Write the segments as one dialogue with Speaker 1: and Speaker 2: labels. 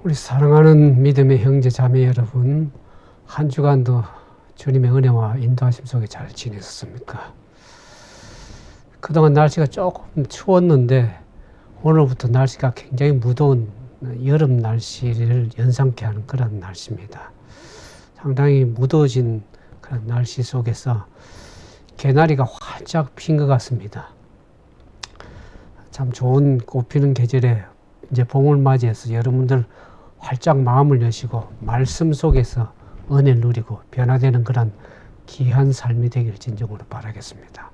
Speaker 1: 우리 사랑하는 믿음의 형제 자매 여러분, 한 주간도 주님의 은혜와 인도하심 속에 잘 지내셨습니까? 그동안 날씨가 조금 추웠는데 오늘부터 날씨가 굉장히 무더운 여름 날씨를 연상케 하는 그런 날씨입니다. 상당히 무더워진 그런 날씨 속에서 개나리가 활짝 핀 것 같습니다. 참 좋은 꽃 피는 계절에 이제 봄을 맞이해서 여러분들 활짝 마음을 여시고 말씀 속에서 은혜를 누리고 변화되는 그런 귀한 삶이 되기를 진정으로 바라겠습니다.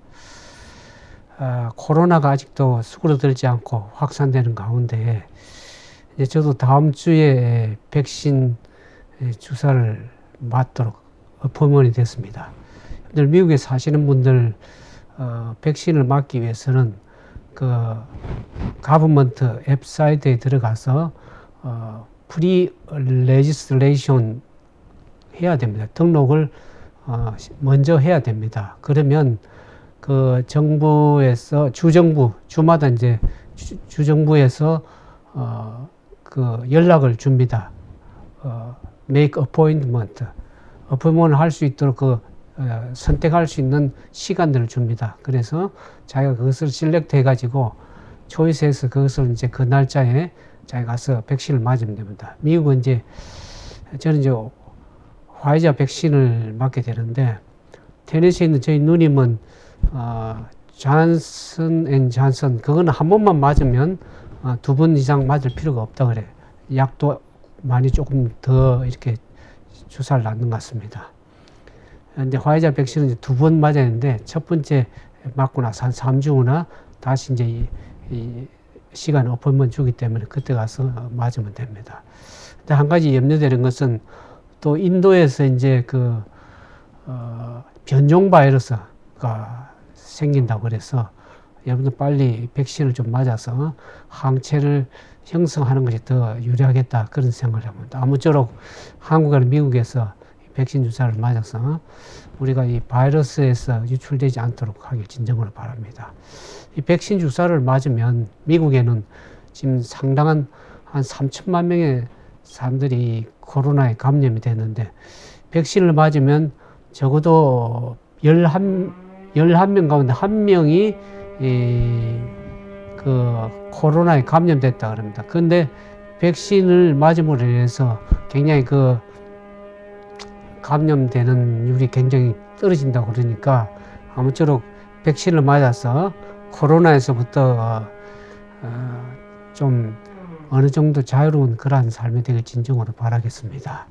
Speaker 1: 코로나가 아직도 수그러들지 않고 확산되는 가운데 이제 저도 다음 주에 백신 주사를 맞도록 어포인먼이 됐습니다. 미국에 사시는 분들 백신을 맞기 위해서는 그 가버먼트 웹사이트에 들어가서 프리 레지스트레이션 해야 됩니다. 등록을 먼저 해야 됩니다. 그러면 그 정부에서 주마다 이제 주정부에서 그 연락을 줍니다. make appointment 할 수 있도록 그 선택할 수 있는 시간들을 줍니다. 그래서 자기가 그것을 셀렉트 해가지고 초이스해서 그것을 이제 그 날짜에 자기가 가서 백신을 맞으면 됩니다. 미국은 이제 저는 이제 화이자 백신을 맞게 되는데 테네시에 있는 저희 누님은 존슨 앤 존슨 그거는 한 번만 맞으면 2번 이상 맞을 필요가 없다 그래. 약도 많이 조금 더 이렇게 주사를 놨는 것 같습니다. 근데 화이자 백신은 이제 2번 맞아야 하는데 첫 번째 맞고 나서 한 3주 후나 다시 이제 이 시간 어포인먼트 주기 때문에 그때 가서 맞으면 됩니다. 근데 한 가지 염려되는 것은 또 인도에서 이제 그 변종 바이러스가 생긴다고 그래서 여러분들 빨리 백신을 좀 맞아서 항체를 형성하는 것이 더 유리하겠다 그런 생각을 합니다. 아무쪼록 한국이나 미국에서 백신 주사를 맞아서 우리가 이 바이러스에서 유출되지 않도록 하길 진정으로 바랍니다. 이 백신 주사를 맞으면 미국에는 지금 상당한 한 3천만 명의 사람들이 코로나에 감염이 됐는데 백신을 맞으면 적어도 11명 가운데 1명이 그 코로나에 감염됐다 그럽니다. 그런데 백신을 맞음으로 인해서 굉장히 그 감염되는 율이 굉장히 떨어진다고 그러니까 아무쪼록 백신을 맞아서 코로나에서부터 좀 어느 정도 자유로운 그러한 삶이 되길 진정으로 바라겠습니다.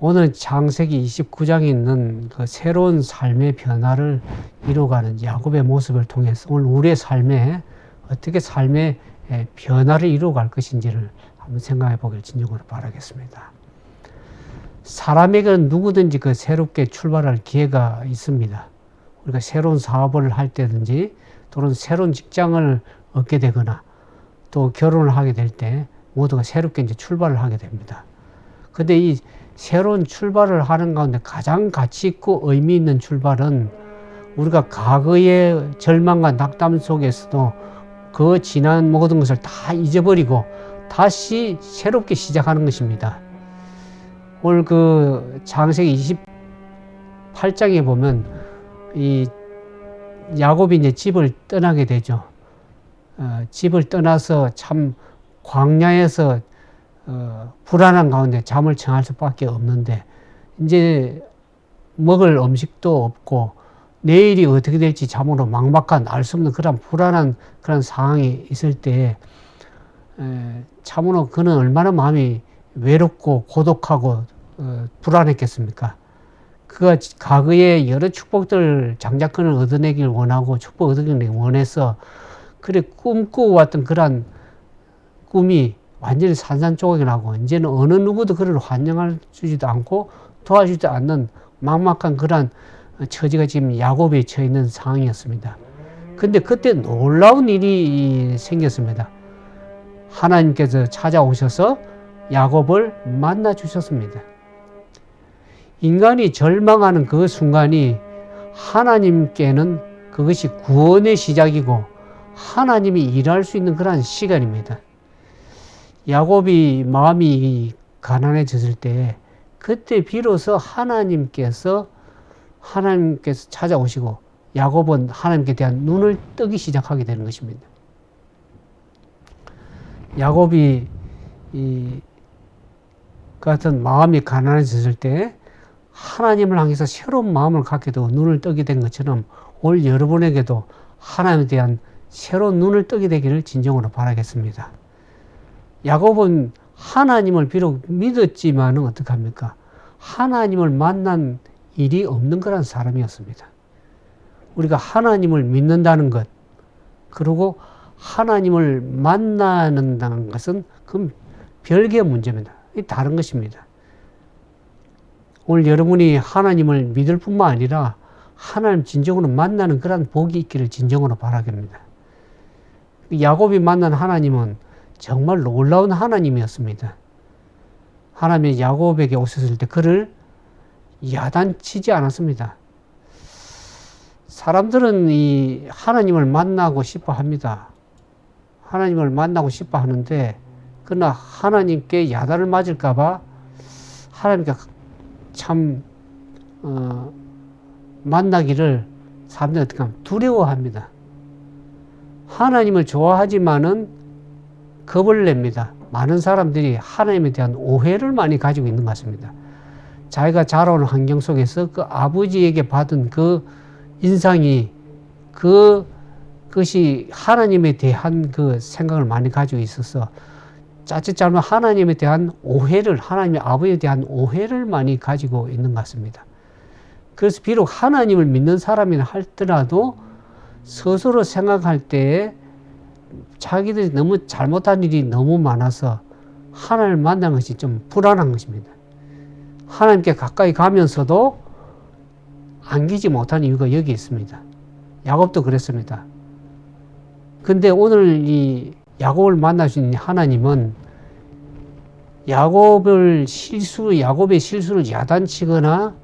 Speaker 1: 오늘 창세기 29장에 있는 그 새로운 삶의 변화를 이루어가는 야곱의 모습을 통해서 오늘 우리의 삶에 어떻게 삶의 변화를 이루어갈 것인지를 한번 생각해 보길 진정으로 바라겠습니다. 사람에게는 누구든지 그 새롭게 출발할 기회가 있습니다. 우리가 새로운 사업을 할 때든지 또는 새로운 직장을 얻게 되거나 또 결혼을 하게 될 때 모두가 새롭게 이제 출발을 하게 됩니다. 근데 이 새로운 출발을 하는 가운데 가장 가치 있고 의미 있는 출발은 우리가 과거의 절망과 낙담 속에서도 그 지난 모든 것을 다 잊어버리고 다시 새롭게 시작하는 것입니다. 오늘 그 창세기 28장에 보면 이 야곱이 이제 집을 떠나게 되죠. 집을 떠나서 참 광야에서 불안한 가운데 잠을 청할 수밖에 없는데 이제 먹을 음식도 없고 내일이 어떻게 될지 참으로 막막한 알 수 없는 그런 불안한 그런 상황이 있을 때 참으로 그는 얼마나 마음이 외롭고 고독하고 불안했겠습니까? 그가 과거에 여러 축복들 장자권을 얻어내길 원하고 축복 얻어내길 원해서 그래 꿈꾸고 왔던 그런 꿈이 완전히 산산조각이 나고 이제는 어느 누구도 그를 환영해 주지도 않고 도와주지도 않는 막막한 그런 처지가 지금 야곱에 처해 있는 상황이었습니다. 근데 그때 놀라운 일이 생겼습니다. 하나님께서 찾아오셔서 야곱을 만나 주셨습니다. 인간이 절망하는 그 순간이 하나님께는 그것이 구원의 시작이고 하나님이 일할 수 있는 그런 시간입니다. 야곱이 마음이 가난해졌을 때 그때 비로소 하나님께서 찾아오시고 야곱은 하나님께 대한 눈을 뜨기 시작하게 되는 것입니다. 야곱이 같은 마음이 가난해졌을 때 하나님을 향해서 새로운 마음을 갖게 되고 눈을 뜨게 된 것처럼 오늘 여러분에게도 하나님에 대한 새로운 눈을 뜨게 되기를 진정으로 바라겠습니다. 야곱은 하나님을 비록 믿었지만은 어떡합니까? 하나님을 만난 일이 없는 그런 사람이었습니다. 우리가 하나님을 믿는다는 것, 그리고 하나님을 만나는다는 것은 그건 별개의 문제입니다. 다른 것입니다. 오늘 여러분이 하나님을 믿을 뿐만 아니라 하나님 진정으로 만나는 그런 복이 있기를 진정으로 바라겠습니다. 야곱이 만난 하나님은 정말 놀라운 하나님이었습니다. 하나님이 야곱에게 오셨을 때 그를 야단치지 않았습니다. 사람들은 이 하나님을 만나고 싶어 합니다. 하나님을 만나고 싶어 하는데, 그러나 하나님께 야단을 맞을까봐 하나님께 참, 만나기를 사람들이 어떻게 하면 두려워합니다. 하나님을 좋아하지만은 겁을 냅니다. 많은 사람들이 하나님에 대한 오해를 많이 가지고 있는 것 같습니다. 자기가 자라온 환경 속에서 그 아버지에게 받은 그 인상이 그것이 하나님에 대한 그 생각을 많이 가지고 있어서 자칫 잘못 하나님에 대한 오해를, 하나님의 아버지에 대한 오해를 많이 가지고 있는 것 같습니다. 그래서 비록 하나님을 믿는 사람이라 할지라도 스스로 생각할 때에 자기들이 너무 잘못한 일이 너무 많아서 하나님을 만나는 것이 좀 불안한 것입니다. 하나님께 가까이 가면서도 안기지 못하는 이유가 여기 있습니다. 야곱도 그랬습니다. 근데 오늘 이 야곱을 만나신 하나님은 야곱의 실수를 야단치거나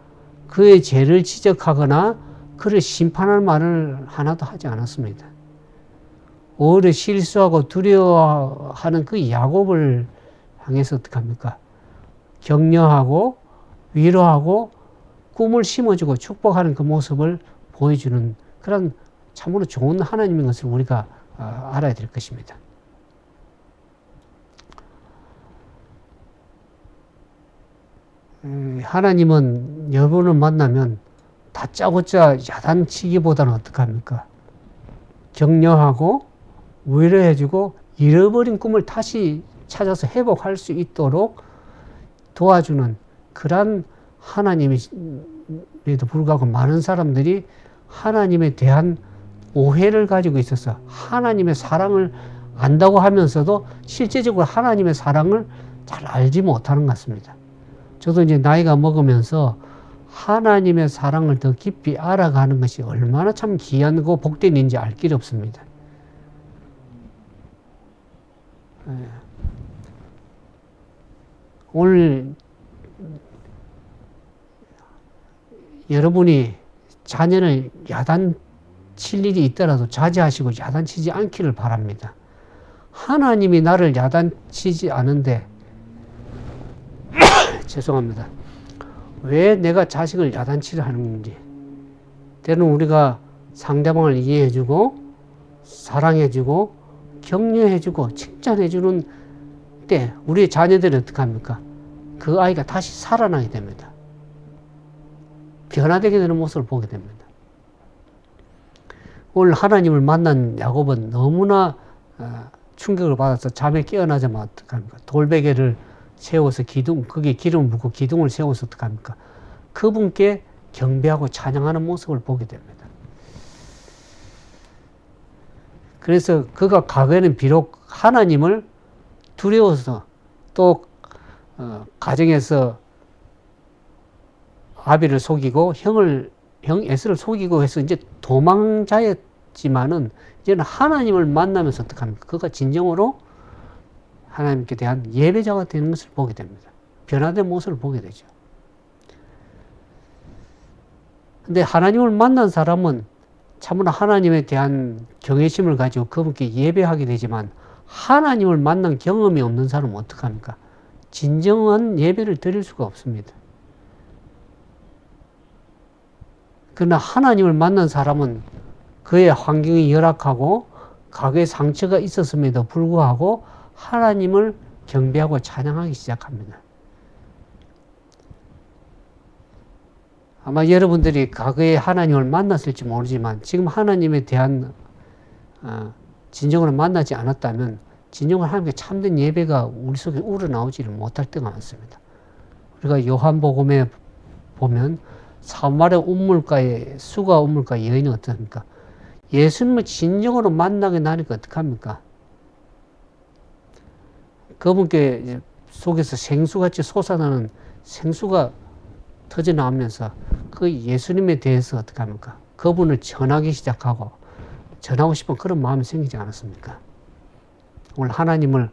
Speaker 1: 그의 죄를 지적하거나 그를 심판할 말을 하나도 하지 않았습니다. 오히려 실수하고 두려워하는 그 야곱을 향해서 어떻게 합니까? 격려하고 위로하고 꿈을 심어주고 축복하는 그 모습을 보여주는 그런 참으로 좋은 하나님인 것을 우리가 알아야 될 것입니다. 하나님은 여러분을 만나면 다짜고짜 야단치기보다는 어떡합니까? 격려하고 위로해주고 잃어버린 꿈을 다시 찾아서 회복할 수 있도록 도와주는 그런 하나님에도 불구하고 많은 사람들이 하나님에 대한 오해를 가지고 있어서 하나님의 사랑을 안다고 하면서도 실제적으로 하나님의 사랑을 잘 알지 못하는 것 같습니다. 저도 이제 나이가 먹으면서 하나님의 사랑을 더 깊이 알아가는 것이 얼마나 참 귀하고 복된 일인지 알 길이 없습니다. 오늘 여러분이 자녀를 야단칠 일이 있더라도 자제하시고 야단치지 않기를 바랍니다. 하나님이 나를 야단치지 않은데 죄송합니다. 왜 내가 자식을 야단치려 하는지. 때로는 우리가 상대방을 이해해주고 사랑해주고 격려해주고 칭찬해주는 때 우리의 자녀들이 어떻게 합니까? 그 아이가 다시 살아나게 됩니다. 변화되게 되는 모습을 보게 됩니다. 오늘 하나님을 만난 야곱은 너무나 충격을 받아서 잠에 깨어나자마자 어떡합니까? 돌베개를 세워서 거기에 기름을 붓고 기둥을 세워서 어떡합니까? 그분께 경배하고 찬양하는 모습을 보게 됩니다. 그래서 그가 과거에는 비록 하나님을 두려워서 또 가정에서 아비를 속이고 형 에스를 속이고 해서 이제 도망자였지만은 이제는 하나님을 만나면서 어떡합니까? 그가 진정으로 하나님께 대한 예배자가 되는 것을 보게 됩니다. 변화된 모습을 보게 되죠. 근데 하나님을 만난 사람은 참으로 하나님에 대한 경외심을 가지고 그분께 예배하게 되지만 하나님을 만난 경험이 없는 사람은 어떡합니까? 진정한 예배를 드릴 수가 없습니다. 그러나 하나님을 만난 사람은 그의 환경이 열악하고 가게에 상처가 있었음에도 불구하고 하나님을 경배하고 찬양하기 시작합니다. 아마 여러분들이 과거에 하나님을 만났을지 모르지만 지금 하나님에 대한 진정으로 만나지 않았다면 진정으로 하나님께 참된 예배가 우리 속에 우러나오지를 못할 때가 많습니다. 우리가 요한복음에 보면 사마리아 우물가에 수가 우물가 여인이 어떻습니까? 예수님을 진정으로 만나게 나니까 어떡합니까? 그분께 속에서 생수같이 솟아나는 생수가 터져나오면서 그 예수님에 대해서 어떡합니까? 그분을 전하기 시작하고 전하고 싶은 그런 마음이 생기지 않았습니까? 오늘 하나님을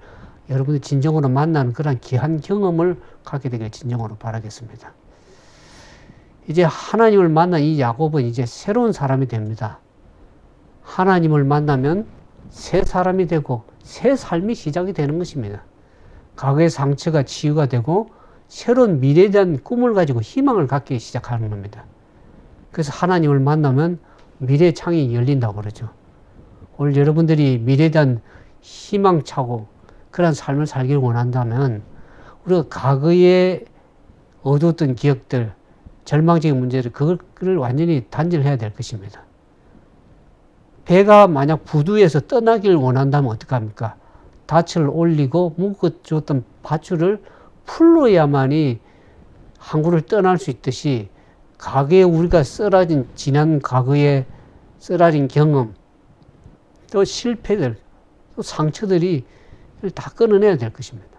Speaker 1: 여러분이 진정으로 만나는 그런 귀한 경험을 갖게 되길 진정으로 바라겠습니다. 이제 하나님을 만난 이 야곱은 이제 새로운 사람이 됩니다. 하나님을 만나면 새 사람이 되고 새 삶이 시작이 되는 것입니다. 과거의 상처가 치유가 되고 새로운 미래에 대한 꿈을 가지고 희망을 갖기 시작하는 겁니다. 그래서 하나님을 만나면 미래의 창이 열린다고 그러죠. 오늘 여러분들이 미래에 대한 희망차고 그런 삶을 살기를 원한다면 우리가 과거에 어두웠던 기억들, 절망적인 문제를 그걸 완전히 단절해야 될 것입니다. 배가 만약 부두에서 떠나기를 원한다면 어떡합니까? 닻을 올리고 묶어주었던 밧줄을 풀어야만이 항구를 떠날 수 있듯이 과거에 우리가 쓰라진 지난 과거의 쓰라린 경험, 또 실패들, 또 상처들이 다 끊어내야 될 것입니다.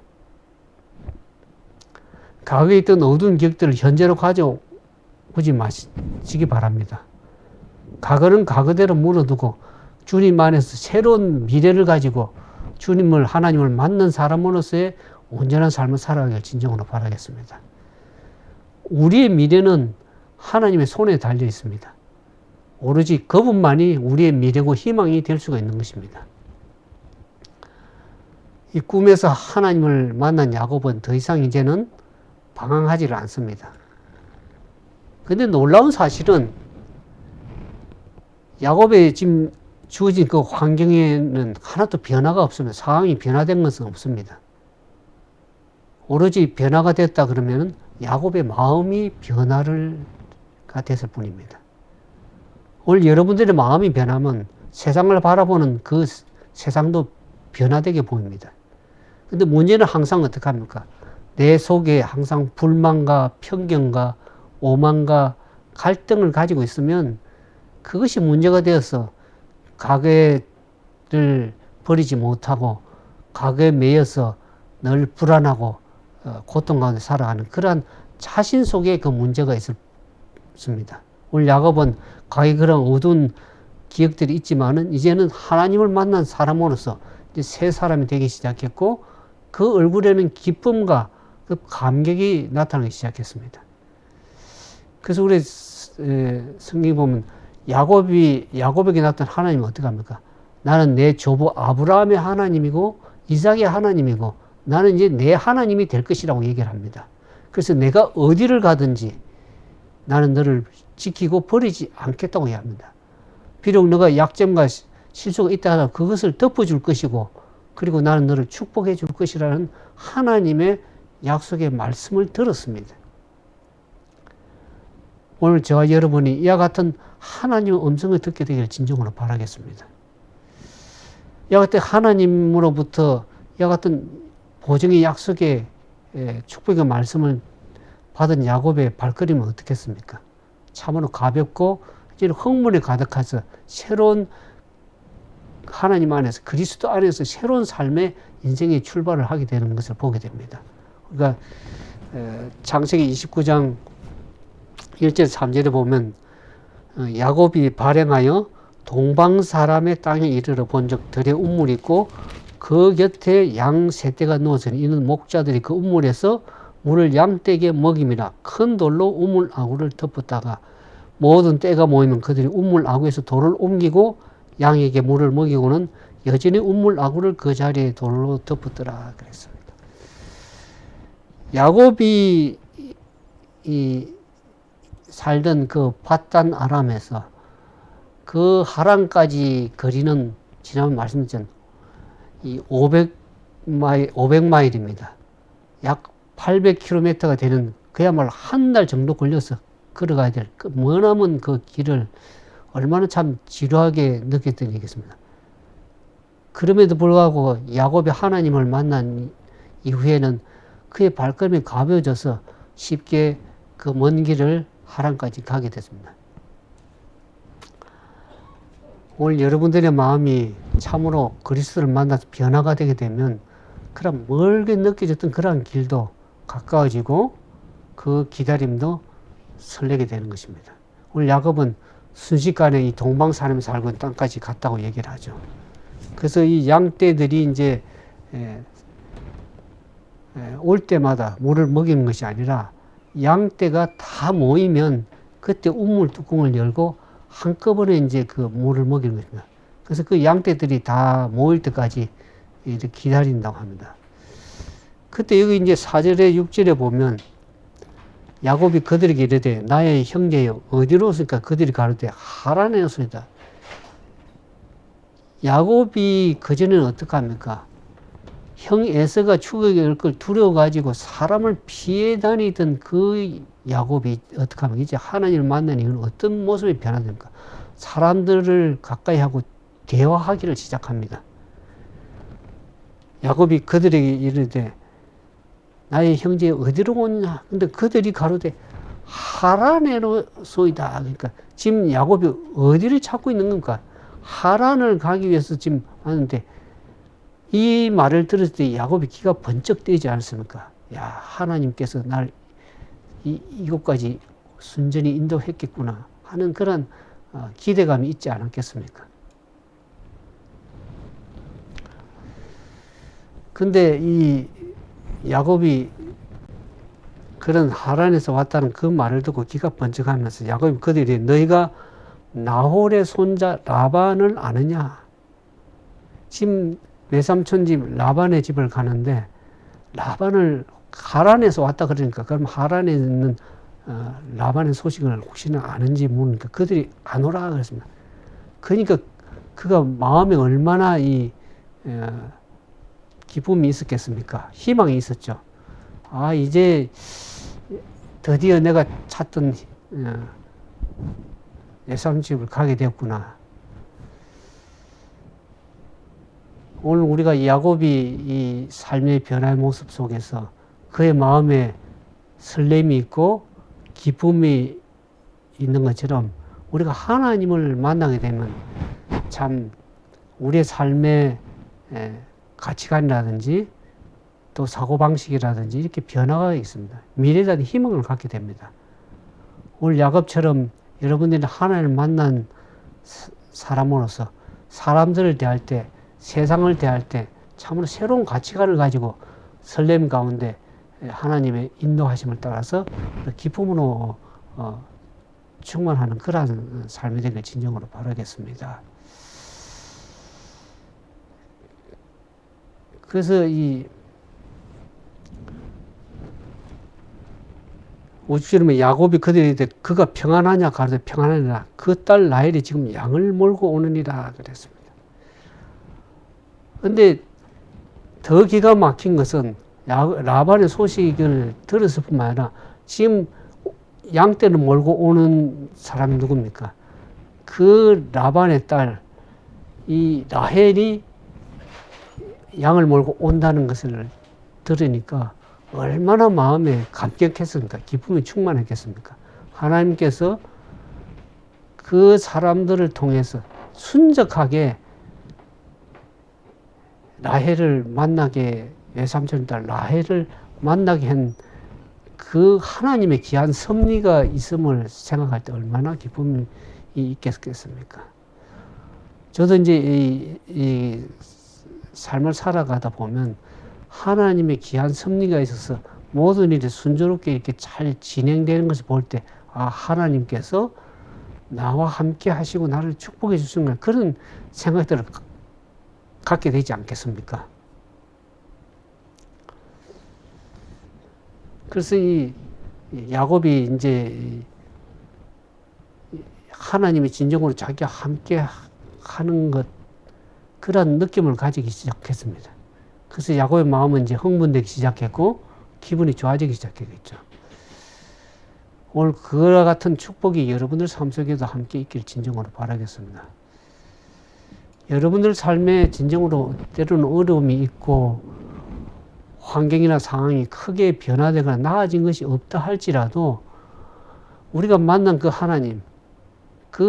Speaker 1: 과거에 있던 어두운 기억들을 현재로 가져오지 마시기 바랍니다. 과거는 과거대로 물어두고 주님 안에서 새로운 미래를 가지고 주님을 하나님을 만난 사람으로서의 온전한 삶을 살아가길 진정으로 바라겠습니다. 우리의 미래는 하나님의 손에 달려 있습니다. 오로지 그분만이 우리의 미래고 희망이 될 수가 있는 것입니다. 이 꿈에서 하나님을 만난 야곱은 더 이상 이제는 방황하지를 않습니다. 근데 놀라운 사실은 야곱의 지금 주어진 그 환경에는 하나도 변화가 없습니다. 상황이 변화된 것은 없습니다. 오로지 변화가 됐다 그러면 야곱의 마음이 변화가 됐을 뿐입니다. 오늘 여러분들의 마음이 변하면 세상을 바라보는 그 세상도 변화되게 보입니다. 근데 문제는 항상 어떻게 합니까? 내 속에 항상 불만과 편견과 오만과 갈등을 가지고 있으면 그것이 문제가 되어서 과거를 버리지 못하고 과거에 매여서 늘 불안하고 고통 가운데 살아가는 그러한 자신 속에 그 문제가 있습니다. 오늘 야곱은 과거에 그런 어두운 기억들이 있지만은 이제는 하나님을 만난 사람으로서 이제 새 사람이 되기 시작했고 그 얼굴에는 기쁨과 그 감격이 나타나기 시작했습니다. 그래서 우리 성경 보면 야곱에게 나타난 하나님은 어떻게 합니까? 나는 내 조부 아브라함의 하나님이고 이삭의 하나님이고 나는 이제 내 하나님이 될 것이라고 얘기를 합니다. 그래서 내가 어디를 가든지 나는 너를 지키고 버리지 않겠다고 얘기합니다. 비록 너가 약점과 실수가 있다 하더라도 그것을 덮어줄 것이고 그리고 나는 너를 축복해 줄 것이라는 하나님의 약속의 말씀을 들었습니다. 오늘 저와 여러분이 이와 같은 하나님의 음성을 듣게 되기를 진정으로 바라겠습니다. 이와 같은 하나님으로부터 이와 같은 보증의 약속의 축복의 말씀을 받은 야곱의 발걸음은 어떻겠습니까? 참으로 가볍고 이제 흥분에 가득해서 새로운 하나님 안에서 그리스도 안에서 새로운 삶의 인생의 출발을 하게 되는 것을 보게 됩니다. 우리가 창세기 29장 1절 3절에 보면 야곱이 발행하여 동방 사람의 땅에 이르러 본즉 들에 우물이 있고 그 곁에 양 세 떼가 누워서니 이는 목자들이 그 우물에서 물을 양떼에게 먹임이라. 큰 돌로 우물 아구를 덮었다가 모든 떼가 모이면 그들이 우물 아구에서 돌을 옮기고 양에게 물을 먹이고는 여전히 운물 아구를 그 자리에 돌로 덮었더라 그랬습니다. 야곱이 이 살던 그 밧단 아람에서 그 하란까지 거리는 지난번 말씀드린 이 500마일입니다. 약 800km가 되는 그야말로 한 달 정도 걸려서 걸어가야 될 그 머나먼 그 길을 얼마나 참 지루하게 느꼈던 얘기겠습니다. 그럼에도 불구하고 야곱이 하나님을 만난 이후에는 그의 발걸음이 가벼워져서 쉽게 그 먼 길을 하란까지 가게 됐습니다. 오늘 여러분들의 마음이 참으로 그리스도를 만나서 변화가 되게 되면 그런 멀게 느껴졌던 그런 길도 가까워지고 그 기다림도 설레게 되는 것입니다. 오늘 야곱은 순식간에 이 동방산에 살고 있는 땅까지 갔다고 얘기를 하죠. 그래서 이 양떼들이 이제 올 때마다 물을 먹이는 것이 아니라 양떼가 다 모이면 그때 우물 뚜껑을 열고 한꺼번에 이제 그 물을 먹이는 것입니다. 그래서 그 양떼들이 다 모일 때까지 이렇게 기다린다고 합니다. 그때 여기 이제 4절에 6절에 보면 야곱이 그들에게 이르되 나의 형제여 어디로 오니까 그들이 가로되 하란에 오소이다. 야곱이 그전에는 어떻게 합니까? 형 에서가 추격할 걸 두려워가지고 사람을 피해 다니던 그 야곱이 어떻게 하면 이제 하나님을 만난 이후는 어떤 모습이 변화됩니까? 사람들을 가까이 하고 대화하기를 시작합니다. 야곱이 그들에게 이르되 나의 형제 어디로 오느냐? 근데 그들이 가로되 하란에로 소이다. 그러니까 지금 야곱이 어디를 찾고 있는 건가? 하란을 가기 위해서 지금 하는데 이 말을 들었을 때 야곱이 귀가 번쩍 뜨이지 않습니까? 야, 하나님께서 날 이곳까지 순전히 인도했겠구나 하는 그런 기대감이 있지 않았겠습니까? 근데 이 야곱이 그런 하란에서 왔다는 그 말을 듣고 귀가 번쩍하면서 야곱이 그들이 너희가 나홀의 손자 라반을 아느냐? 지금 외삼촌 집 라반의 집을 가는데 라반을 하란에서 왔다 그러니까 그럼 하란에 있는 라반의 소식을 혹시나 아는지 묻으니까 그들이 안 오라 그랬습니다. 그러니까 그가 마음에 얼마나 이 기쁨이 있었겠습니까? 희망이 있었죠. 아, 이제 드디어 내가 찾던 외삼촌 집을 가게 되었구나. 오늘 우리가 야곱이 이 삶의 변화의 모습 속에서 그의 마음에 설렘이 있고 기쁨이 있는 것처럼 우리가 하나님을 만나게 되면 참 우리의 삶의 가치관이라든지 또 사고방식이라든지 이렇게 변화가 있습니다. 미래에 대한 희망을 갖게 됩니다. 오늘 야곱처럼 여러분들이 하나님을 만난 사람으로서 사람들을 대할 때 세상을 대할 때 참으로 새로운 가치관을 가지고 설렘 가운데 하나님의 인도하심을 따라서 기쁨으로 충만하는 그러한 삶이 되길 진정으로 바라겠습니다. 그래서 이 50절에 야곱이 그들에게 그가 평안하냐 가로되 평안하니라 그 딸 라헬이 지금 양을 몰고 오느니라 그랬습니다. 근데 더 기가 막힌 것은 라반의 소식을 들었을 뿐만 아니라 지금 양떼를 몰고 오는 사람이 누굽니까? 그 라반의 딸, 이 라헬이 양을 몰고 온다는 것을 들으니까 얼마나 마음에 감격했습니까? 기쁨이 충만했겠습니까? 하나님께서 그 사람들을 통해서 순적하게 라헬을 만나게, 외삼촌 딸 라헬을 만나게 한 그 하나님의 귀한 섭리가 있음을 생각할 때 얼마나 기쁨이 있겠습니까? 저도 이제 이 삶을 살아가다 보면 하나님의 귀한 섭리가 있어서 모든 일이 순조롭게 이렇게 잘 진행되는 것을 볼 때, 아, 하나님께서 나와 함께 하시고 나를 축복해 주시는 그런 생각들을 갖게 되지 않겠습니까? 그래서 이 야곱이 이제 하나님이 진정으로 자기와 함께 하는 것, 그런 느낌을 가지기 시작했습니다. 그래서 야곱의 마음은 이제 흥분되기 시작했고, 기분이 좋아지기 시작했겠죠. 오늘 그와 같은 축복이 여러분들 삶 속에도 함께 있길 진정으로 바라겠습니다. 여러분들 삶에 진정으로 때로는 어려움이 있고, 환경이나 상황이 크게 변화되거나 나아진 것이 없다 할지라도, 우리가 만난 그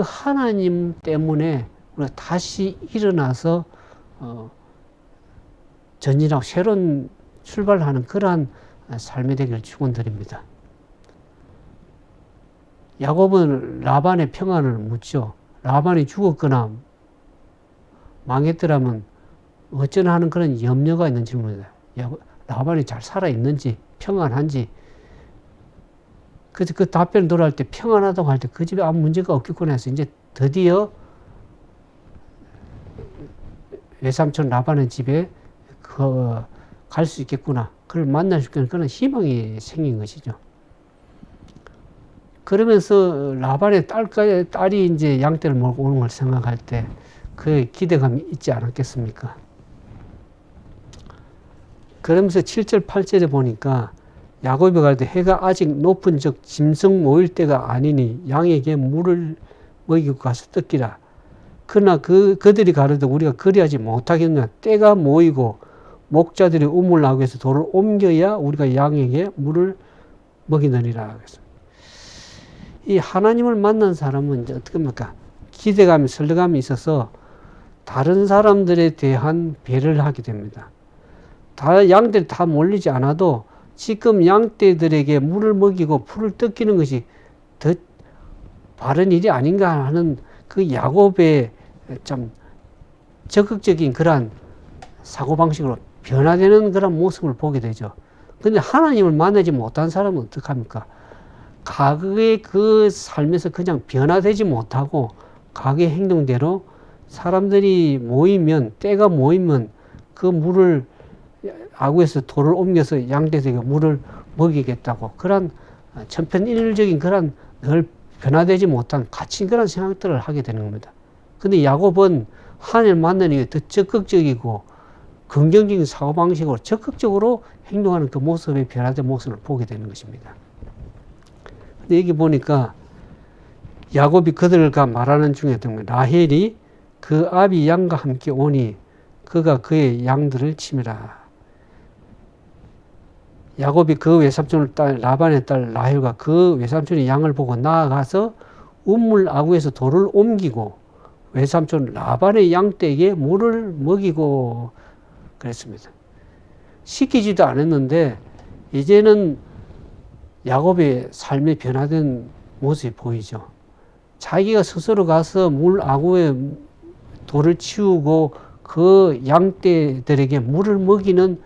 Speaker 1: 하나님 때문에 우리가 다시 일어나서 전진하고 새로운 출발하는 그러한 삶이 되기를 축원드립니다. 야곱은 라반의 평안을 묻죠. 라반이 죽었거나 망했더라면 어쩌나 하는 그런 염려가 있는 질문이다. 라반이 잘 살아있는지, 평안한지. 그래서 그 답변을 돌아올 때 평안하다고 할 때 그 집에 아무 문제가 없겠구나 해서 이제 드디어 외삼촌 라반의 집에 갈 수 있겠구나. 그를 만날 수 있겠구나. 그런 희망이 생긴 것이죠. 그러면서 라반의 딸이 이제 양떼를 몰고 오는 걸 생각할 때 그 기대감이 있지 않았겠습니까? 그러면서 7절, 8절에 보니까 야곱이 가로되 해가 아직 높은 즉 짐승 모일 때가 아니니 양에게 물을 먹이고 가서 뜯기라. 그러나 그들이 가로되 우리가 그리하지 못하겠느냐. 때가 모이고 목자들이 우물 나오게서 돌을 옮겨야 우리가 양에게 물을 먹이느니라. 이 하나님을 만난 사람은 이제 어떻게 합니까? 기대감이, 설레감이 있어서 다른 사람들에 대한 배려를 하게 됩니다. 양들이 다 몰리지 않아도 지금 양떼들에게 물을 먹이고 풀을 뜯기는 것이 더 바른 일이 아닌가 하는 그 야곱의 좀 적극적인 그러한 사고방식으로 변화되는 그런 모습을 보게 되죠. 근데 하나님을 만나지 못한 사람은 어떡합니까? 과거의 그 삶에서 그냥 변화되지 못하고 과거의 행동대로 사람들이 모이면, 때가 모이면 그 물을 아구에서 돌을 옮겨서 양떼에게 물을 먹이겠다고 그런 천편일률적인 그런 늘 변화되지 못한 갇힌 그런 생각들을 하게 되는 겁니다. 근데 야곱은 하나님을 만나는 게 더 적극적이고 긍정적인 사고방식으로 적극적으로 행동하는 그 모습의 변화된 모습을 보게 되는 것입니다. 근데 여기 보니까 야곱이 그들과 말하는 중에 라헬이 그 아비 양과 함께 오니 그가 그의 양들을 치미라. 야곱이 그 외삼촌의 딸 라반의 딸 라헬과 그 외삼촌의 양을 보고 나아가서 우물 아구에서 돌을 옮기고 외삼촌 라반의 양떼에게 물을 먹이고 그랬습니다. 시키지도 않았는데 이제는 야곱의 삶의 변화된 모습이 보이죠. 자기가 스스로 가서 물 아구에 돌을 치우고 그 양떼들에게 물을 먹이는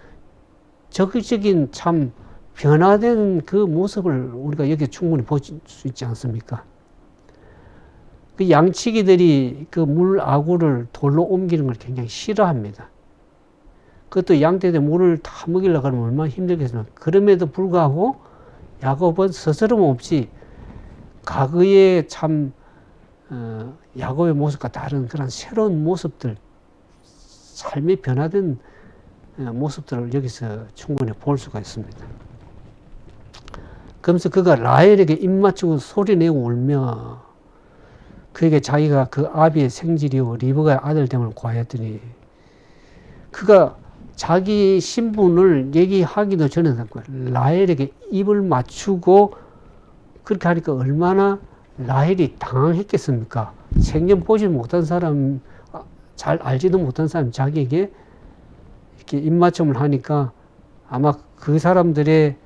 Speaker 1: 적극적인 참 변화된 그 모습을 우리가 여기 충분히 볼 수 있지 않습니까? 그 양치기들이 그 물 아구를 돌로 옮기는 걸 굉장히 싫어합니다. 그것도 양떼들 물을 다 먹이려고 하면 얼마나 힘들겠습니까? 그럼에도 불구하고 야곱은 스스럼 없이 과거의 참 야곱의 모습과 다른 그런 새로운 모습들, 삶이 변화된 모습들을 여기서 충분히 볼 수가 있습니다. 그러면서 그가 라헬에게 입 맞추고 소리내고 울며 그에게 자기가 그 아비의 생질이요 리브가의 아들됨을 고하였더니 그가 자기 신분을 얘기하기도 전에 라헬에게 입을 맞추고 그렇게 하니까 얼마나 라헬이 당황했겠습니까? 생전 보지 못한 사람, 잘 알지도 못한 사람이 자기에게 이렇게 입맞춤을 하니까 아마 그 사람들의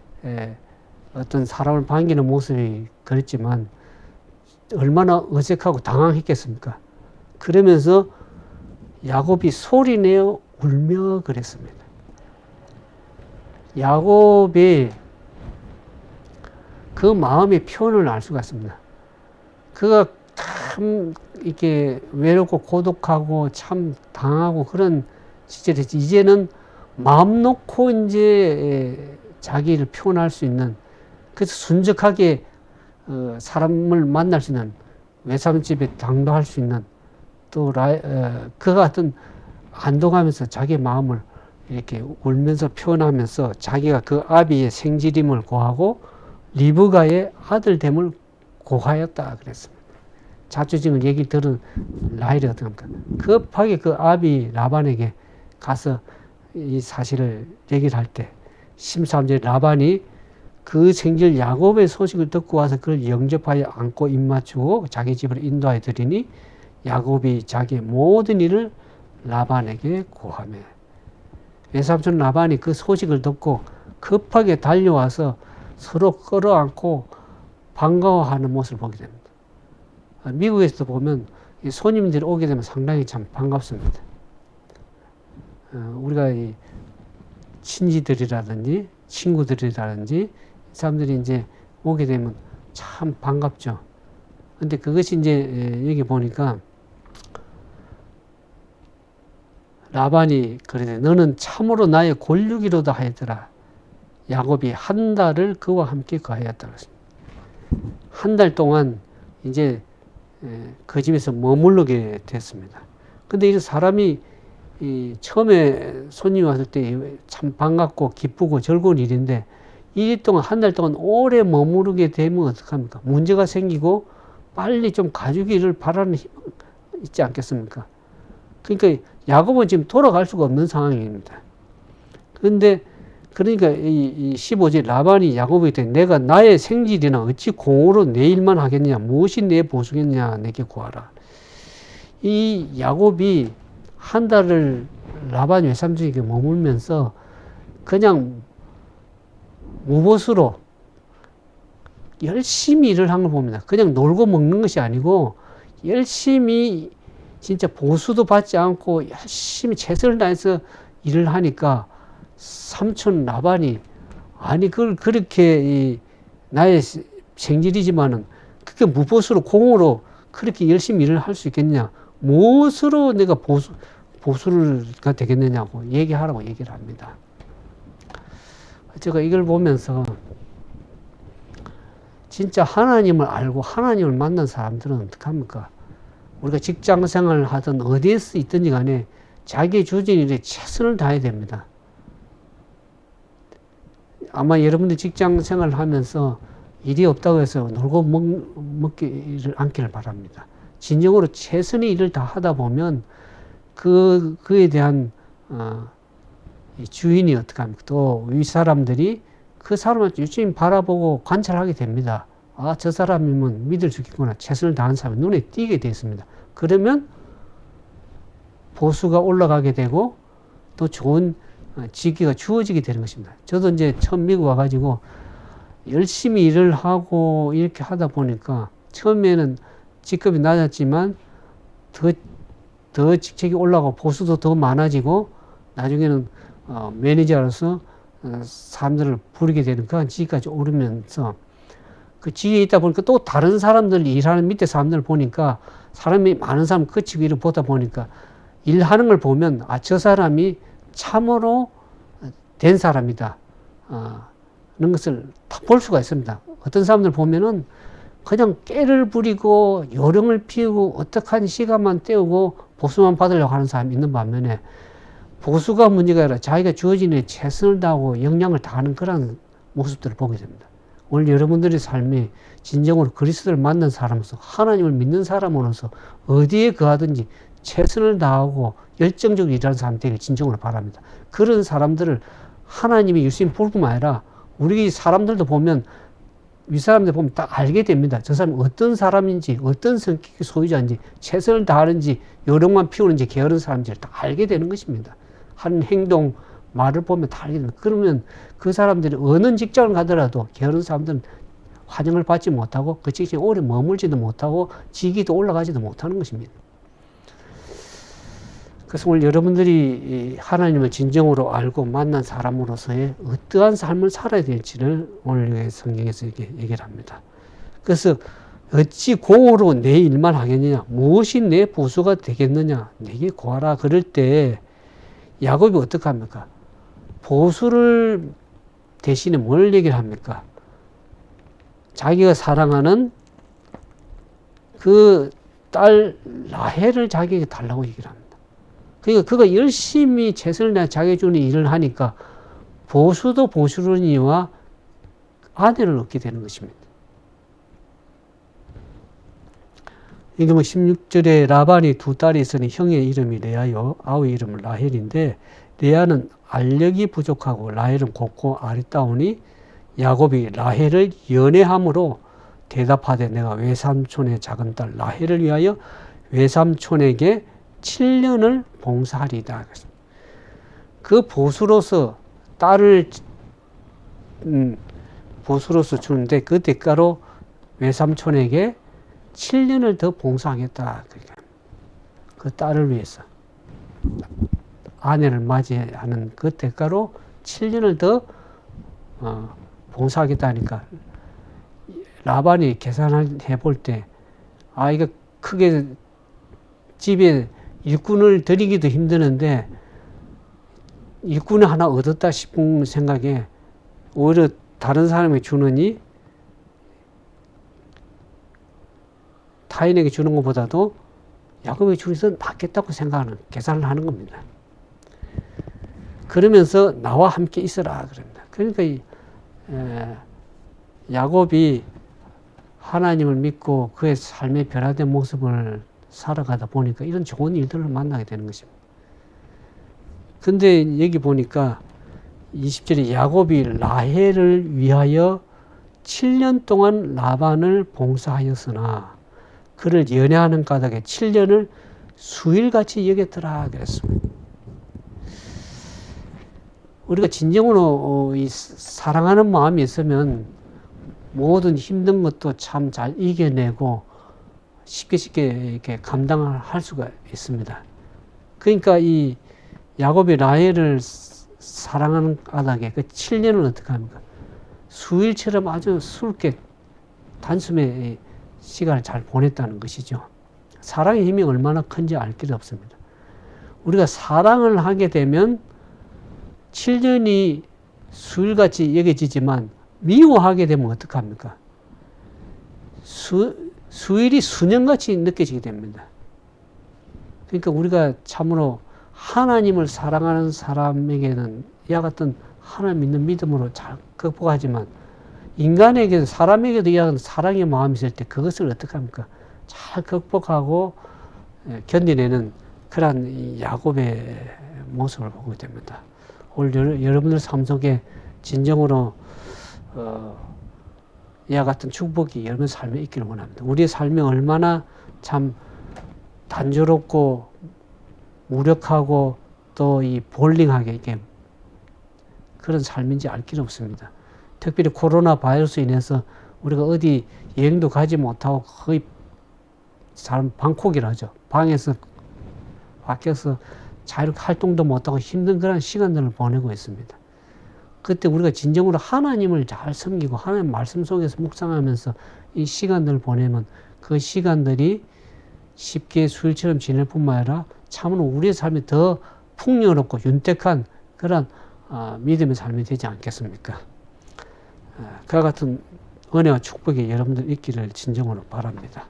Speaker 1: 어떤 사람을 반기는 모습이 그랬지만 얼마나 어색하고 당황했겠습니까? 그러면서 야곱이 소리내어 울며 그랬습니다. 야곱의 그 마음의 표현을 알 수가 있습니다. 그가 참 이렇게 외롭고 고독하고 참 당하고 그런 시절이지. 이제는 마음 놓고 이제 자기를 표현할 수 있는, 그래서 순적하게 사람을 만날 수 있는, 외삼집에 당도할 수 있는, 또 그 같은 안동하면서 자기의 마음을 이렇게 울면서 표현하면서 자기가 그 아비의 생지림을 고하고 리브가의 아들됨을 고하였다 그랬습니다. 자초지은 얘기 들은 라헬이 어떡합니까? 급하게 그 아비 라반에게 가서 이 사실을 얘기를 할 때 13절에 라반이 그 생질 야곱의 소식을 듣고 와서 그를 영접하여 안고 입맞추고 자기 집으로 인도하여 드리니 야곱이 자기의 모든 일을 라반에게 고하며, 외삼촌 라반이 그 소식을 듣고 급하게 달려와서 서로 끌어안고 반가워하는 모습을 보게 됩니다. 미국에서도 보면 손님들이 오게 되면 상당히 참 반갑습니다. 우리가 이 친지들이라든지 친구들이라든지 사람들이 이제 오게 되면 참 반갑죠. 근데 그것이 이제 여기 보니까 라반이 그러네. 너는 참으로 나의 골육이로다 하였더라. 야곱이 한 달을 그와 함께 거하였다. 한 달 동안 이제 그 집에서 머무르게 됐습니다. 근데 이 사람이 처음에 손님이 왔을 때 참 반갑고 기쁘고 즐거운 일인데 이 동안 한 달 동안 오래 머무르게 되면 어떡합니까? 문제가 생기고 빨리 좀 가주기를 바라는 힘이 있지 않겠습니까? 그러니까 야곱은 지금 돌아갈 수가 없는 상황입니다. 그런데 그러니까 이 15절 라반이 야곱에게 내가 나의 생질이나 어찌 공으로 내 일만 하겠냐, 무엇이 내 보수겠냐, 내게 구하라. 이 야곱이 한 달을 라반 외삼촌에게 머물면서 그냥 무보수로 열심히 일을 한 걸 봅니다. 그냥 놀고 먹는 것이 아니고 열심히 진짜 보수도 받지 않고 열심히 최선을 다해서 일을 하니까 삼촌 라반이 아니 그걸 그렇게 나의 생질이지만은 그게 무보수로 공으로 그렇게 열심히 일을 할 수 있겠냐, 무엇으로 내가 보수가 되겠느냐고 얘기하라고 얘기를 합니다. 제가 이걸 보면서 진짜 하나님을 알고 하나님을 만난 사람들은 어떡합니까? 우리가 직장 생활을 하든 어디에서 있든지 간에 자기 주어진 일에 최선을 다해야 됩니다. 아마 여러분들 직장 생활을 하면서 일이 없다고 해서 놀고 먹기를 않기를 바랍니다. 진정으로 최선의 일을 다 하다 보면 그에 대한 주인이 어떡합니까? 또 위 사람들이 그 사람을 유심히 바라보고 관찰하게 됩니다. 아, 저 사람이면 믿을 수 있겠구나. 최선을 다한 사람이 눈에 띄게 되어 있습니다. 그러면 보수가 올라가게 되고 또 좋은 직위가 주어지게 되는 것입니다. 저도 이제 처음 미국 와가지고 열심히 일을 하고 이렇게 하다 보니까 처음에는 직급이 낮았지만 더 직책이 올라가고 보수도 더 많아지고 나중에는 매니저로서 사람들을 부리게 되는 그런 지위까지 오르면서 그 지위에 있다 보니까 또 다른 사람들 일하는 밑에 사람들을 보니까 사람이 많은 사람 그 직위를 보다 보니까 일하는 걸 보면 아, 저 사람이 참으로 된 사람이다. 그런 것을 다 볼 수가 있습니다. 어떤 사람들 보면은 그냥 깨를 부리고 요령을 피우고 어떡한 시간만 때우고 보수만 받으려고 하는 사람이 있는 반면에 보수가 문제가 아니라 자기가 주어진 일에 최선을 다하고 역량을 다하는 그런 모습들을 보게 됩니다. 오늘 여러분들의 삶이 진정으로 그리스도를 만난 사람으로서 하나님을 믿는 사람으로서 어디에 거하든지 최선을 다하고 열정적으로 일하는 사람 되길 진정으로 바랍니다. 그런 사람들을 하나님이 유심 볼 뿐만 아니라 우리 사람들도 보면 윗사람들 보면 딱 알게 됩니다. 저 사람이 어떤 사람인지 어떤 성격의 소유자인지 최선을 다하는지 요령만 피우는지 게으른 사람인지를 다 알게 되는 것입니다. 하는 행동 말을 보면 다 알게 됩니다. 그러면 그 사람들이 어느 직장을 가더라도 게으른 사람들은 환영을 받지 못하고 그 직장에 오래 머물지도 못하고 직위도 올라가지도 못하는 것입니다. 그래서 오늘 여러분들이 하나님을 진정으로 알고 만난 사람으로서의 어떠한 삶을 살아야 될지를 오늘 성경에서 이렇게 얘기를 합니다. 그래서 어찌 공으로 내 일만 하겠느냐? 무엇이 내 보수가 되겠느냐? 내게 구하라. 그럴 때 야곱이 어떻게 합니까? 보수를 대신에 뭘 얘기를 합니까? 자기가 사랑하는 그 딸 라헬을 자기에게 달라고 얘기를 합니다. 그러니까 그가 열심히 최선을 다해 자기 주는 일을 하니까 보수도 보수로니와 아내를 얻게 되는 것입니다. 이게 뭐 16절에 라반이 두 딸이 있으니 형의 이름이 레아요, 아우의 이름은 라헬인데, 레아는 알력이 부족하고 라헬은 곱고 아리따우니 야곱이 라헬을 연애함으로 대답하되 내가 외삼촌의 작은 딸 라헬을 위하여 외삼촌에게 7년을 봉사하리이다. 그 보수로서 딸을 보수로서 주는데 그 대가로 외삼촌에게 7년을 더 봉사하겠다. 그 딸을 위해서 아내를 맞이하는 그 대가로 7년을 더 봉사하겠다 하니까 라반이 계산해 볼 때, 이거 크게 집에 일꾼을 들이기도 힘드는데 일꾼을 하나 얻었다 싶은 생각에 오히려 다른 사람에게 주느니 타인에게 주는 것보다도 야곱에게 주는 게 낫겠다고 생각하는 계산을 하는 겁니다. 그러면서 나와 함께 있어라 그럽니다. 그러니까 야곱이 하나님을 믿고 그의 삶의 변화된 모습을 살아가다 보니까 이런 좋은 일들을 만나게 되는 것입니다. 근데 여기 보니까 20절에 야곱이 라헬을 위하여 7년 동안 라반을 봉사하였으나 그를 연애하는 까닭에 7년을 수일같이 여겼더라 그랬습니다. 우리가 진정으로 이 사랑하는 마음이 있으면 모든 힘든 것도 참 잘 이겨내고 쉽게 이렇게 감당을 할 수가 있습니다. 그러니까 이 야곱이 라헬을 사랑하는 까닭에 그 7년을 어떻게 합니까? 수일처럼 아주 수롭게 단숨에 시간을 잘 보냈다는 것이죠. 사랑의 힘이 얼마나 큰지 알 길이 없습니다. 우리가 사랑을 하게 되면 7년이 수일같이 여겨지지만 미워하게 되면 어떡합니까? 수일이 수년같이 느껴지게 됩니다. 그러니까 우리가 참으로 하나님을 사랑하는 사람에게는 이와 같은 하나님 믿는 믿음으로 잘 극복하지만 인간에게도 사람에게도 이와 같은 사랑의 마음이 있을 때 그것을 어떻게 합니까? 잘 극복하고 견디내는 그러한 야곱의 모습을 보게 됩니다. 오늘 여러분들 삶 속에 진정으로 이와 같은 축복이 여러분 삶에 있기를 원합니다. 우리의 삶이 얼마나 참 단조롭고 무력하고 또 이 볼링하게 이렇게 그런 삶인지 알 길이 없습니다. 특별히 코로나 바이러스로 인해서 우리가 어디 여행도 가지 못하고 거의 사람 방콕이라 하죠. 방에서 밖에서 자유롭게 활동도 못하고 힘든 그런 시간들을 보내고 있습니다. 그때 우리가 진정으로 하나님을 잘 섬기고 하나님 말씀 속에서 묵상하면서 이 시간들을 보내면 그 시간들이 쉽게 수일처럼 지낼 뿐만 아니라 참으로 우리의 삶이 더 풍요롭고 윤택한 그런 믿음의 삶이 되지 않겠습니까? 그와 같은 은혜와 축복이 여러분들 있기를 진정으로 바랍니다.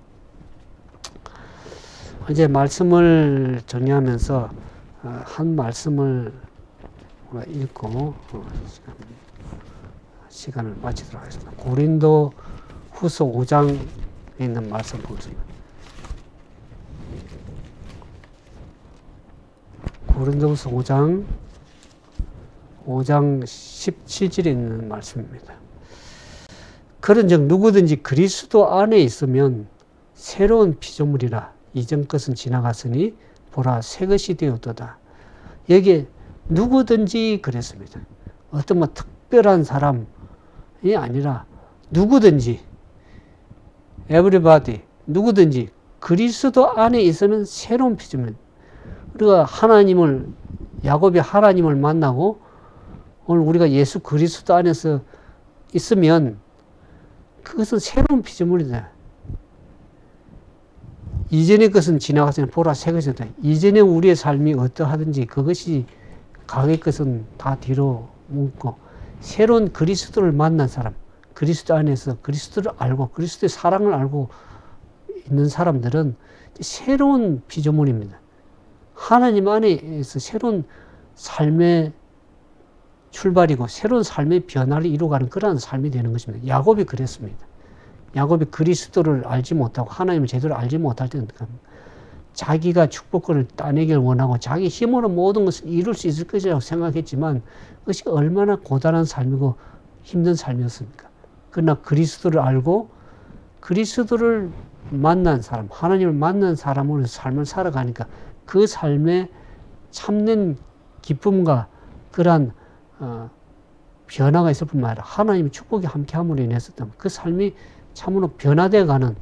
Speaker 1: 이제 말씀을 정리하면서 한 말씀을 읽고 시간을 마치도록 하겠습니다. 고린도 후서 5장에 있는 말씀 보겠습니다. 고린도 후서 5장 17절에 있는 말씀입니다. 그런즉 누구든지 그리스도 안에 있으면 새로운 피조물이라 이전 것은 지나갔으니 보라 새 것이 되었도다. 여기에 누구든지 그랬습니다. 어떤 뭐 특별한 사람이 아니라 누구든지 everybody 누구든지 그리스도 안에 있으면 새로운 피조물. 우리가 하나님을 야곱이 하나님을 만나고 오늘 우리가 예수 그리스도 안에서 있으면 그것은 새로운 피조물이다. 이전의 것은 지나갔으니 보라 새 것이 다. 이전에 우리의 삶이 어떠하든지 그것이 과거의 것은 다 뒤로 묻고 새로운 그리스도를 만난 사람, 그리스도 안에서 그리스도를 알고 그리스도의 사랑을 알고 있는 사람들은 새로운 피조물입니다. 하나님 안에서 새로운 삶의 출발이고 새로운 삶의 변화를 이루어가는 그러한 삶이 되는 것입니다. 야곱이 그랬습니다. 야곱이 그리스도를 알지 못하고 하나님을 제대로 알지 못할 때는 자기가 축복권을 따내기를 원하고 자기 힘으로 모든 것을 이룰 수 있을 것이라고 생각했지만 그것이 얼마나 고단한 삶이고 힘든 삶이었습니까? 그러나 그리스도를 알고 그리스도를 만난 사람, 하나님을 만난 사람으로 삶을 살아가니까 그 삶에 참된 기쁨과 그러한 변화가 있을 뿐만 아니라 하나님의 축복이 함께함으로 인해서 그 삶이 참으로 변화되어가는,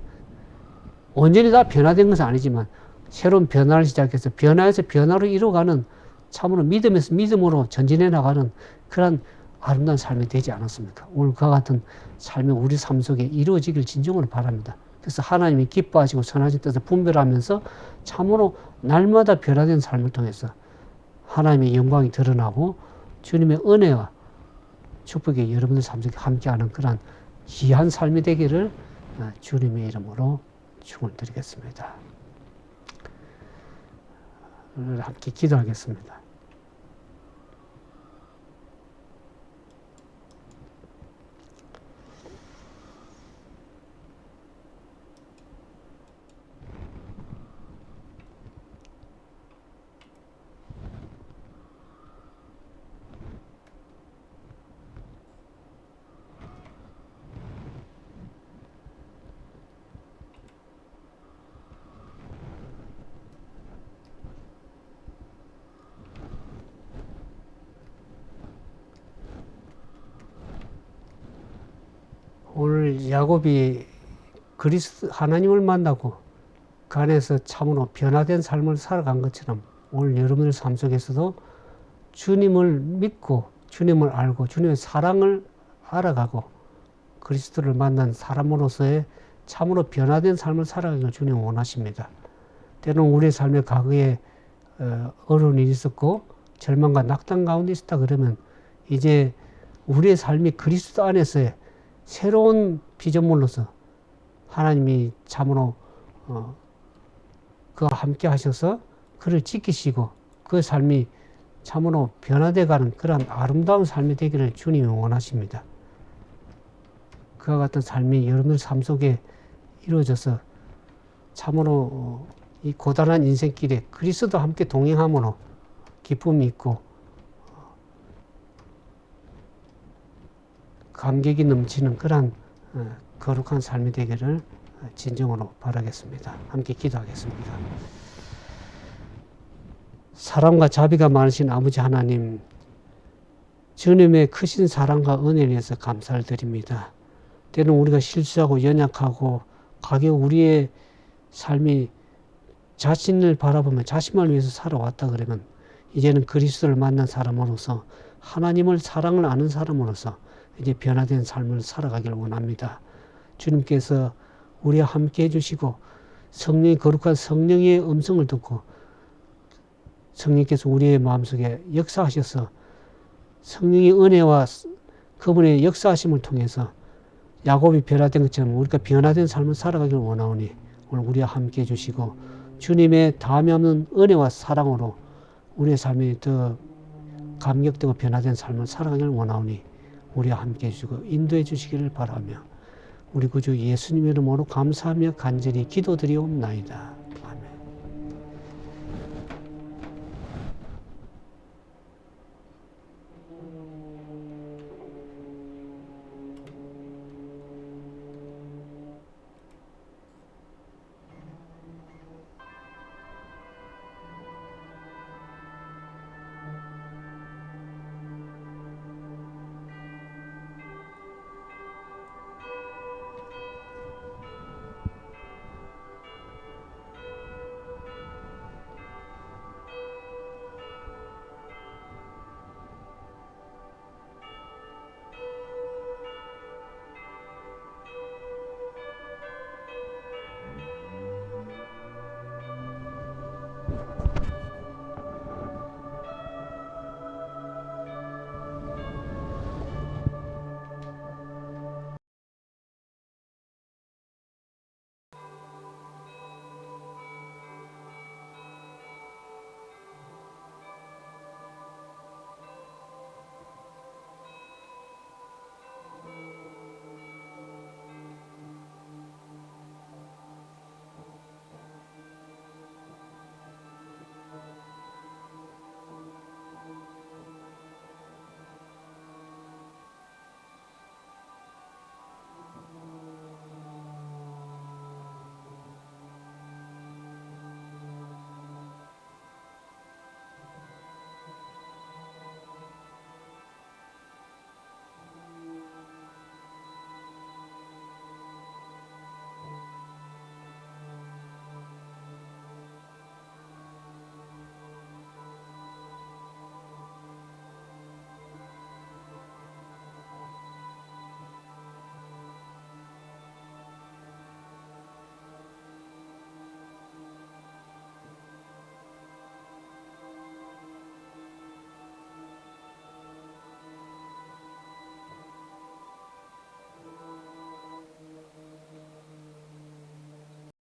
Speaker 1: 온전히 다 변화된 것은 아니지만 새로운 변화를 시작해서 변화에서 변화로 이루어가는 참으로 믿음에서 믿음으로 전진해 나가는 그런 아름다운 삶이 되지 않았습니까? 오늘 그와 같은 삶이 우리 삶 속에 이루어지길 진정으로 바랍니다. 그래서 하나님이 기뻐하시고 선하신 뜻을 분별하면서 참으로 날마다 변화된 삶을 통해서 하나님의 영광이 드러나고 주님의 은혜와 축복이 여러분들 삶 속에 함께하는 그런 귀한 삶이 되기를 주님의 이름으로 축원을 드리겠습니다. 오늘 함께 기도하겠습니다. 오늘 야곱이 그리스도 하나님을 만나고 그 안에서 참으로 변화된 삶을 살아간 것처럼 오늘 여러분들 삶 속에서도 주님을 믿고 주님을 알고 주님의 사랑을 알아가고 그리스도를 만난 사람으로서의 참으로 변화된 삶을 살아가기를 주님은 원하십니다. 때로는 우리의 삶의 과거에 어려운 일이 있었고 절망과 낙담 가운데 있었다 그러면 이제 우리의 삶이 그리스도 안에서의 새로운 피조물로서 하나님이 참으로 그와 함께 하셔서 그를 지키시고 그 삶이 참으로 변화되어가는 그런 아름다운 삶이 되기를 주님이 원하십니다. 그와 같은 삶이 여러분들 삶 속에 이루어져서 참으로 이 고단한 인생길에 그리스도와 함께 동행함으로 기쁨이 있고 감격이 넘치는 그런 거룩한 삶이 되기를 진정으로 바라겠습니다. 함께 기도하겠습니다. 사랑과 자비가 많으신 아버지 하나님, 주님의 크신 사랑과 은혜에 대해서 감사를 드립니다. 때로는 우리가 실수하고 연약하고 가격 우리의 삶이 자신을 바라보며 자신만을 위해서 살아왔다 그러면 이제는 그리스도를 만난 사람으로서 하나님을 사랑을 아는 사람으로서 이제 변화된 삶을 살아가기를 원합니다. 주님께서 우리와 함께 해주시고 성령의 거룩한 성령의 음성을 듣고 성령께서 우리의 마음속에 역사하셔서 성령의 은혜와 그분의 역사하심을 통해서 야곱이 변화된 것처럼 우리가 변화된 삶을 살아가기를 원하오니 오늘 우리와 함께 해주시고 주님의 다함이 없는 은혜와 사랑으로 우리의 삶이 더 감격되고 변화된 삶을 살아가기를 원하오니 우리와 함께 해주시고 인도해 주시기를 바라며 우리 구주 예수님의 이름으로 감사하며 간절히 기도드리옵나이다.